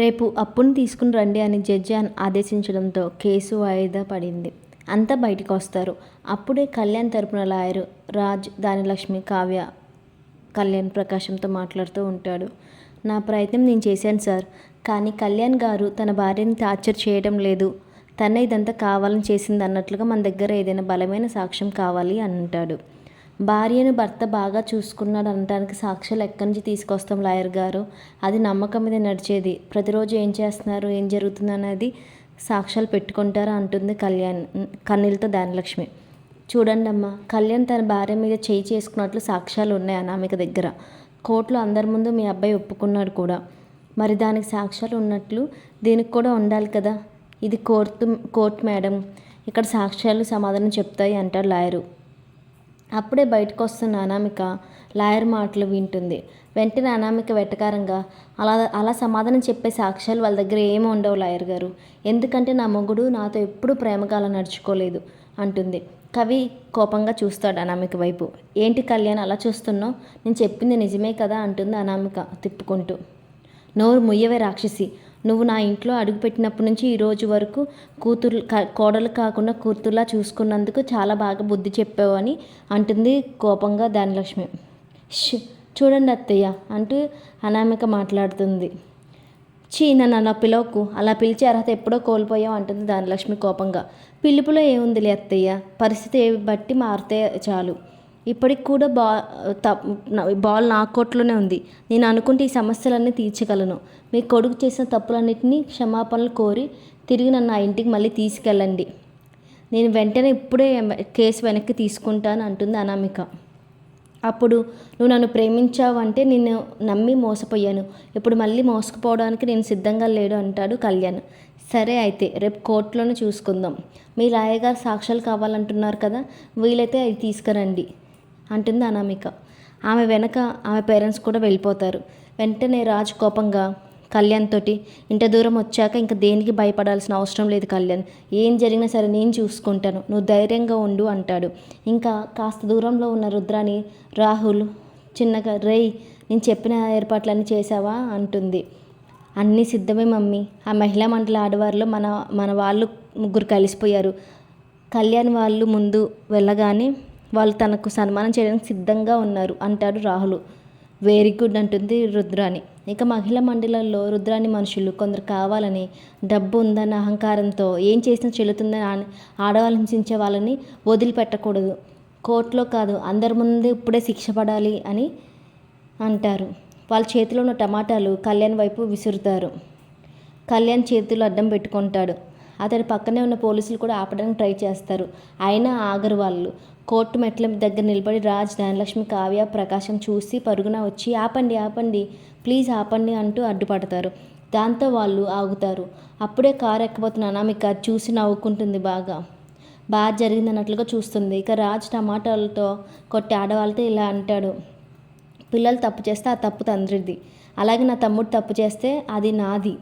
రేపు అప్పును తీసుకుని రండి అని జడ్జి ఆదేశించడంతో కేసు వాయిదా పడింది. అంతా బయటికి వస్తారు. అప్పుడే కళ్యాణ్ తరపున లాయరు రాజ్, దానిలక్ష్మి, కావ్య కళ్యాణ్ ప్రకాశంతో మాట్లాడుతూ ఉంటాడు. నా ప్రయత్నం నేను చేశాను సార్, కానీ కళ్యాణ్ గారు తన భార్యని టార్చర్ చేయడం లేదు, తనే ఇదంతా కావాలని చేసింది అన్నట్లుగా మన దగ్గర ఏదైనా బలమైన సాక్ష్యం కావాలి అని అంటాడు. భార్యను భర్త బాగా చూసుకున్నాడు అనటానికి సాక్ష్యాలు ఎక్కడి నుంచి తీసుకొస్తాం లాయర్ గారు? అది నమ్మకం మీద నడిచేది. ప్రతిరోజు ఏం చేస్తున్నారు, ఏం జరుగుతుంది అనేది సాక్ష్యాలు పెట్టుకుంటారా అంటుంది కన్నీళ్ళతో దానిలక్ష్మి. చూడండి అమ్మా, కళ్యాణ్ తన భార్య మీద చేయి చేసుకున్నట్లు సాక్ష్యాలు ఉన్నాయి అనామిక దగ్గర. కోర్టులో అందరి ముందు మీ అబ్బాయి ఒప్పుకున్నాడు కూడా. మరి దానికి సాక్ష్యాలు ఉన్నట్లు దీనికి కూడా ఉండాలి కదా. ఇది కోర్టు మేడం, ఇక్కడ సాక్ష్యాలు సమాధానం చెప్తాయి అంటాడు లాయరు. అప్పుడే బయటకు వస్తున్న అనామిక లాయర్ మాటలు వింటుంది. వెంటనే అనామిక వెటకారంగా, అలా సమాధానం చెప్పే సాక్ష్యాలు వాళ్ళ దగ్గర ఏమీ ఉండవు లాయర్ గారు, ఎందుకంటే నా మొగుడు నాతో ఎప్పుడూ ప్రేమగా అలా నడుచుకోలేదు అంటుంది. కవి కోపంగా చూస్తాడు అనామిక వైపు. ఏంటి కళ్యాణ్ అలా చూస్తున్నావు, నేను చెప్పింది నిజమే కదా అంటుంది అనామిక తిప్పుకుంటూ. నోరు ముయ్యవే రాక్షసి, నువ్వు నా ఇంట్లో అడుగుపెట్టినప్పటి నుంచి ఈ రోజు వరకు కోడలు కాకుండా కూతుర్లా చూసుకున్నందుకు చాలా బాగా బుద్ధి చెప్పావు అని అంటుంది కోపంగా దానిలక్ష్మి. చూడండి అత్తయ్య అంటూ అనామిక మాట్లాడుతుంది. నన్ను అలా పిలవకు, అలా పిలిచే అర్హత ఎప్పుడో కోల్పోయావు అంటుంది దానిలక్ష్మి కోపంగా. పిలుపులో ఏముందిలే అత్తయ్య, పరిస్థితి బట్టి మారితే చాలు. ఇప్పటికి కూడా బాల్ నా కోర్టులోనే ఉంది. నేను అనుకుంటే ఈ సమస్యలన్నీ తీర్చగలను. మీ కొడుకు చేసిన తప్పులన్నింటినీ క్షమాపణలు కోరి తిరిగి నన్ను ఆ ఇంటికి మళ్ళీ తీసుకెళ్ళండి. నేను వెంటనే ఇప్పుడే కేసు వెనక్కి తీసుకుంటాను అంటుంది అనామిక. అప్పుడు నువ్వు నన్ను ప్రేమించావు అంటే నిన్ను నమ్మి మోసపోయాను, ఇప్పుడు మళ్ళీ మోసకపోవడానికి నేను సిద్ధంగా లేడు అంటాడు కళ్యాణ్. సరే అయితే రేపు కోర్టులోనే చూసుకుందాం. మీ లాయర్ సాక్ష్యాలు కావాలంటున్నారు కదా, వీలైతే అవి తీసుకురండి అంటుంది అనామిక. ఆమె వెనక ఆమె పేరెంట్స్ కూడా వెళ్ళిపోతారు. వెంటనే రాజు కోపంగా కళ్యాణ్ తోటి, ఇంత దూరం వచ్చాక ఇంకా దేనికి భయపడాల్సిన అవసరం లేదు కళ్యాణ్, ఏం జరిగినా సరే నేను చూసుకుంటాను, నువ్వు ధైర్యంగా ఉండు అంటాడు. ఇంకా కాస్త దూరంలో ఉన్న రుద్రాని రాహుల్ చిన్నగా, రేయ్ నేను చెప్పిన ఏర్పాట్లన్నీ చేసావా అంటుంది. అన్నీ సిద్ధమే మమ్మీ, ఆ మహిళా మండలి ఆడవారిలో మన వాళ్ళు ముగ్గురు కలిసిపోయారు. కళ్యాణ్ వాళ్ళు ముందు వెళ్ళగానే వాళ్ళు తనకు సన్మానం చేయడానికి సిద్ధంగా ఉన్నారు అంటాడు రాహుల్. వెరీ గుడ్ అంటుంది రుద్రాని. ఇక మహిళా మండలంలో రుద్రాని మనుషులు కొందరు కావాలని డబ్బు ఉందన్న అహంకారంతో ఏం చేసినా చెల్లుతుందని ఆడవాళ్ళని హింసించే వాళ్ళని వదిలిపెట్టకూడదు, కోర్టులో కాదు అందరి ముందే ఇప్పుడే శిక్ష పడాలి అని అంటారు. వాళ్ళ చేతిలో ఉన్న టమాటాలు కళ్యాణ్ వైపు విసురుతారు. కళ్యాణ్ చేతులు అడ్డం పెట్టుకుంటాడు. అతడి పక్కనే ఉన్న పోలీసులు కూడా ఆపడానికి ట్రై చేస్తారు, అయినా ఆగరు వాళ్ళు. కోర్టు మెట్ల దగ్గర నిలబడి రాజ్, దానిలక్ష్మి, కావ్య, ప్రకాశం చూసి పరుగున వచ్చి ఆపండి ప్లీజ్ ఆపండి అంటూ అడ్డుపడతారు. దాంతో వాళ్ళు ఆగుతారు. అప్పుడే కారు ఎక్కబోతున్న అనామిక చూసి నవ్వుకుంటుంది. బాగా జరిగిందన్నట్లుగా చూస్తుంది. ఇక రాజ్ టమాటాలతో కొట్టి ఆడవాళ్ళతో ఇలా అంటాడు, పిల్లలు తప్పు చేస్తే ఆ తప్పు తండ్రిది, అలాగే నా తమ్ముడు తప్పు చేస్తే అది నాది,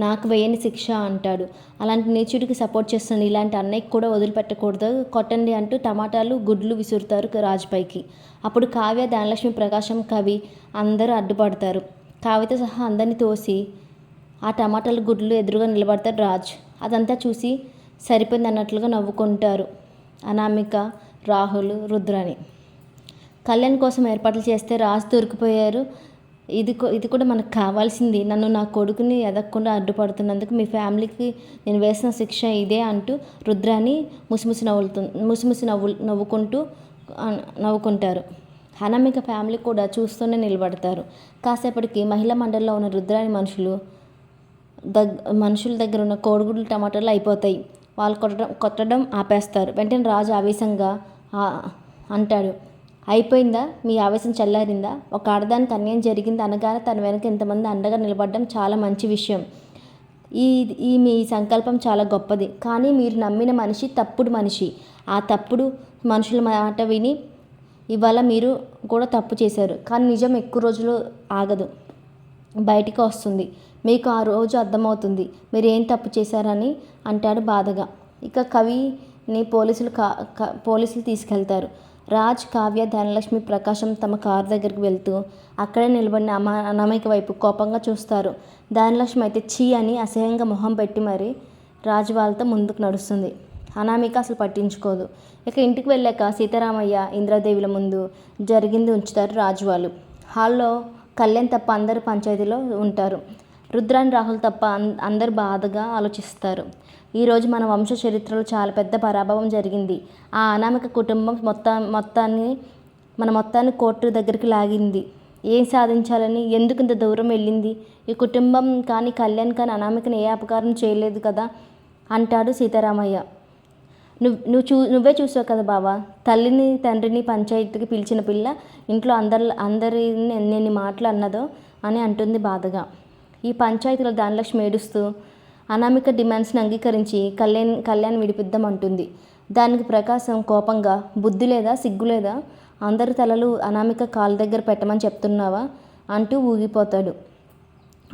నాకు వేయని శిక్ష అంటాడు. అలాంటి నీచుడికి సపోర్ట్ చేస్తుంది ఇలాంటి అన్నయ్యకి కూడా వదిలిపెట్టకూడదు, కొట్టండి అంటూ టమాటాలు గుడ్లు విసురుతారు రాజుపైకి. అప్పుడు కావ్య, దానలక్ష్మి, ప్రకాశం, కవి అందరూ అడ్డుపడతారు. కావ్యతో సహా అందరినీ తోసి ఆ టమాటాలు గుడ్లు ఎదురుగా నిలబడతాడు రాజ్. అదంతా చూసి సరిపోయింది అన్నట్లుగా నవ్వుకుంటారు అనామిక, రాహుల్, రుద్రాని. కళ్యాణ్ కోసం ఏర్పాట్లు చేస్తే రాజ్ దొరికిపోయారు. ఇది కూడా మనకు కావాల్సింది, నన్ను నా కొడుకుని ఎదగకుండా అడ్డుపడుతున్నందుకు మీ ఫ్యామిలీకి నేను వేసిన శిక్ష ఇదే అంటూ రుద్రాని ముసిముసి నవ్వుకుంటారు. అనామిక ఫ్యామిలీ కూడా చూస్తూనే నిలబడతారు. కాసేపటికి మహిళా మండలిలో ఉన్న రుద్రాని మనుషుల దగ్గర ఉన్న కోడిగుడ్లు టమాటాలు అయిపోతాయి. వాళ్ళు కొట్టడం ఆపేస్తారు. వెంటనే రాజు ఆవేశంగా అంటాడు, అయిపోయిందా, మీ ఆవేశం చల్లారిందా? ఒక ఆడదానికి అన్యాయం జరిగింది అనగానే తన వెనక ఇంతమంది అండగా నిలబడడం చాలా మంచి విషయం. మీ సంకల్పం చాలా గొప్పది, కానీ మీరు నమ్మిన మనిషి తప్పుడు మనిషి. ఆ తప్పుడు మనుషుల మాట విని ఇవాళ మీరు కూడా తప్పు చేశారు, కానీ నిజం ఎక్కువ రోజులు ఆగదు, బయటికి వస్తుంది. మీకు ఆ రోజు అర్థమవుతుంది మీరు ఏం తప్పు చేశారని అంటాడు బాధగా. ఇక కవిని పోలీసులు తీసుకెళ్తారు. రాజ్, కావ్య, ధనలక్ష్మి, ప్రకాశం తమ కారు దగ్గరికి వెళ్తూ అక్కడే నిలబడిన అనామిక వైపు కోపంగా చూస్తారు. ధనలక్ష్మి అయితే ఛీ అని అసహ్యంగా మొహం పెట్టి మరీ రాజు వాళ్ళతో ముందుకు నడుస్తుంది. అనామిక అసలు పట్టించుకోదు. ఇక ఇంటికి వెళ్ళాక సీతారామయ్య, ఇంద్రాదేవిల ముందు జరిగింది ఉంచుతారు రాజు వాళ్ళు. హాల్లో కళ్యాణ్ తప్ప అందరూ పంచాయతీలో ఉంటారు. రుద్రాన్, రాహుల్ తప్ప అందరూ బాధగా ఆలోచిస్తారు. ఈరోజు మన వంశ చరిత్రలో చాలా పెద్ద పరాభవం జరిగింది. ఆ అనామిక కుటుంబం మొత్తాన్ని కోర్టు దగ్గరికి లాగింది. ఏం సాధించాలని, ఎందుకు ఇంత దూరం వెళ్ళింది? ఈ కుటుంబం కానీ కళ్యాణ్ కానీ అనామికని ఏ అపకారం చేయలేదు కదా అంటాడు సీతారామయ్య. నువ్వే చూసావు కదా బావా, తల్లిని తండ్రిని పంచాయతీకి పిలిచిన పిల్ల ఇంట్లో అందరిని ఎన్ని మాటలు అన్నదో అని అంటుంది బాధగా. ఈ పంచాయతీలో ధనలక్ష్మి ఏడుస్తూ అనామిక డిమాండ్స్ని అంగీకరించి కళ్యాణ్ విడిపిద్దామంటుంది. దానికి ప్రకాశం కోపంగా, బుద్ధి లేదా, సిగ్గు లేదా, అందరి తలలు అనామిక కాళ్ళ దగ్గర పెట్టమని చెప్తున్నావా అంటూ ఊగిపోతాడు.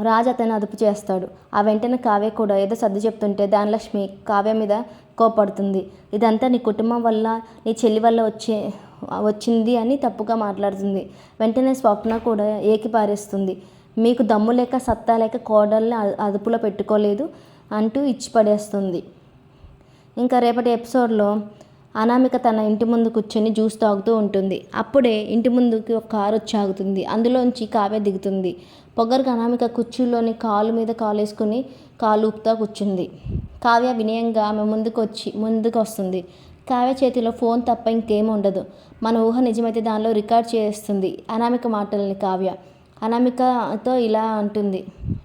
రాజు అతన్ని అదుపు చేస్తాడు. ఆ వెంటనే కావ్య కూడా ఏదో సర్ది చెప్తుంటే ధనలక్ష్మి కావ్య మీద కోపడుతుంది. ఇదంతా నీ కుటుంబం వల్ల, నీ చెల్లి వల్ల వచ్చింది అని తప్పుగా మాట్లాడుతుంది. వెంటనే స్వప్న కూడా ఏకిపారేస్తుంది. మీకు దమ్ము లేక, సత్తా లేక కోడల్ని అదుపులో పెట్టుకోలేదు అంటూ ఇచ్చి పడేస్తుంది. ఇంకా రేపటి ఎపిసోడ్లో అనామిక తన ఇంటి ముందు కూర్చొని జ్యూస్ తాగుతూ ఉంటుంది. అప్పుడే ఇంటి ముందుకి ఒక కారు వచ్చి ఆగుతుంది. అందులోంచి కావ్య దిగుతుంది. పొగరుగా అనామిక కుర్చీలోని కాలు మీద కాలు వేసుకుని కాలు ఊపుతా కూర్చుంది. కావ్య వినయంగా ఆమె ముందుకు వస్తుంది. కావ్య చేతిలో ఫోన్ తప్ప ఇంకేం ఉండదు. మన ఊహ నిజమైతే దానిలో రికార్డ్ చేస్తుంది అనామిక మాటలని కావ్య. అనామికతో ఇలా అంటుంది,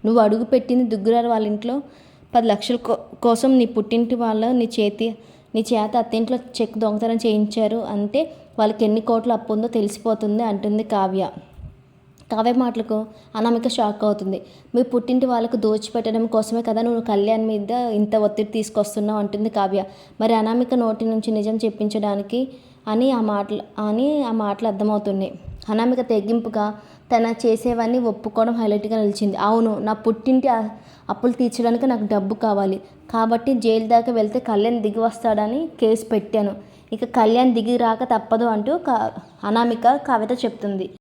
నువ్వు అడుగు పెట్టింది దుగ్గురారు వాళ్ళ ఇంట్లో 10 లక్షల కోసం నీ పుట్టింటి వాళ్ళు నీ చేత అత్తింట్లో చెక్ దొంగతనం చేయించారు అంటే వాళ్ళకి ఎన్ని కోట్ల అప్పు ఉందో తెలిసిపోతుంది అంటుంది కావ్య. కావ్య మాటలకు అనామిక షాక్ అవుతుంది. మీ పుట్టింటి వాళ్ళకు దోచిపెట్టడం కోసమే కదా నువ్వు కళ్యాణ్ మీద ఇంత ఒత్తిడి తీసుకొస్తున్నావు అంటుంది కావ్య. మరి అనామిక నోటి నుంచి నిజం చెప్పించడానికి అని ఆ మాటలు అర్థమవుతున్నాయి. అనామిక తెగింపుగా తన చేసేవన్నీ ఒప్పుకోవడం హైలైట్గా నిలిచింది. అవును, నా పుట్టింటి అప్పులు తీర్చడానికి నాకు డబ్బు కావాలి కాబట్టి జైలు దాకా వెళ్తే కళ్యాణ్ దిగి వస్తాడని కేసు పెట్టాను. ఇక కళ్యాణ్ దిగి రాక తప్పదు అంటూ అనామిక కావ్యతో చెప్తుంది.